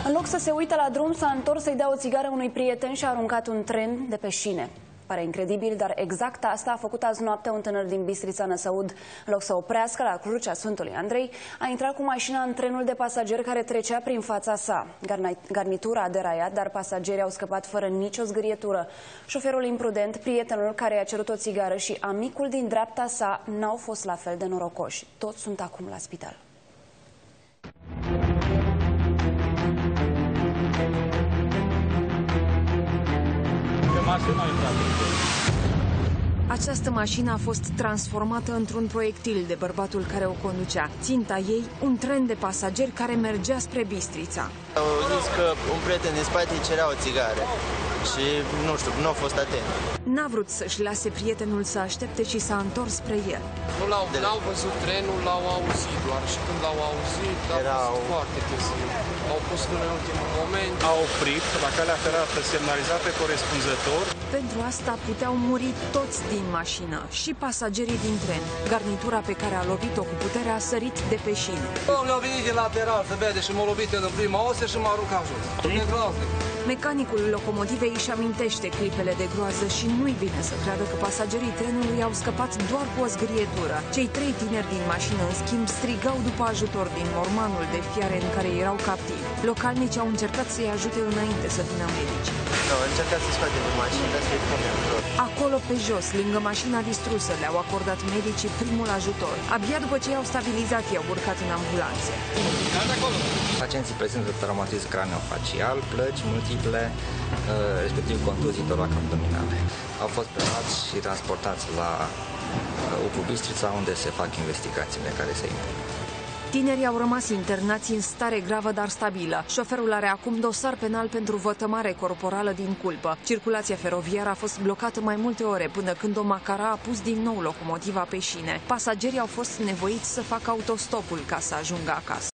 În loc să se uite la drum, s-a întors să-i dea o țigară unui prieten și a aruncat un tren de pe șine. Pare incredibil, dar exact asta a făcut azi noaptea un tânăr din Bistrița, Năsăud. În loc să oprească la crucea Sfântului Andrei, a intrat cu mașina în trenul de pasageri care trecea prin fața sa. Garnitura a deraiat, dar pasagerii au scăpat fără nicio zgârietură. Șoferul imprudent, prietenul care i-a cerut o țigară și amicul din dreapta sa n-au fost la fel de norocoși. Toți sunt acum la spital. Această mașină a fost transformată într-un proiectil de bărbatul care o conducea. Ținta ei, un tren de pasageri care mergea spre Bistrița. Au zis că un prieten din spate îi cerea o țigară și, nu știu, nu a fost atent. N-a vrut să-și lase prietenul să aștepte și s-a întors spre el. Nu l-au văzut trenul, l-au auzit doar și când l-au auzit, a fost foarte târziu. Au pus până în ultimul moment. A oprit la calea ferată semnalizată corespunzător. Pentru asta puteau muri toți din mașină și pasagerii din tren. Garnitura pe care a lovit-o cu putere a sărit de pe șine. Le-au venit din lateral, să vede, și m-au lovit în prima ose și m-a aruncat jos. Mecanicul locomotivei își amintește clipele de groază și nu-i bine să creadă că pasagerii trenului au scăpat doar cu o zgârietură. Cei trei tineri din mașină, în schimb, strigau după ajutor din mormanul de fiare în care erau captivi. Localnicii au încercat să-i ajute înainte să vină medici. Au încercat să scoate din mașină, dar să-i punem jos. Acolo, pe jos, lângă mașina distrusă, le-au acordat medicii primul ajutor. Abia după ce i-au stabilizat, i-au urcat în ambulanțe. Pacienții prezintă traumatism craniofacial, plăci multiple, respectiv contuzii toraco-abdominale. Au fost preluați și transportați la UPU Bistrița, unde se fac investigațiile care se impun. Tinerii au rămas internați în stare gravă, dar stabilă. Șoferul are acum dosar penal pentru vătămare corporală din culpă. Circulația feroviară a fost blocată mai multe ore, până când o macara a pus din nou locomotiva pe șine. Pasagerii au fost nevoiți să facă autostopul ca să ajungă acasă.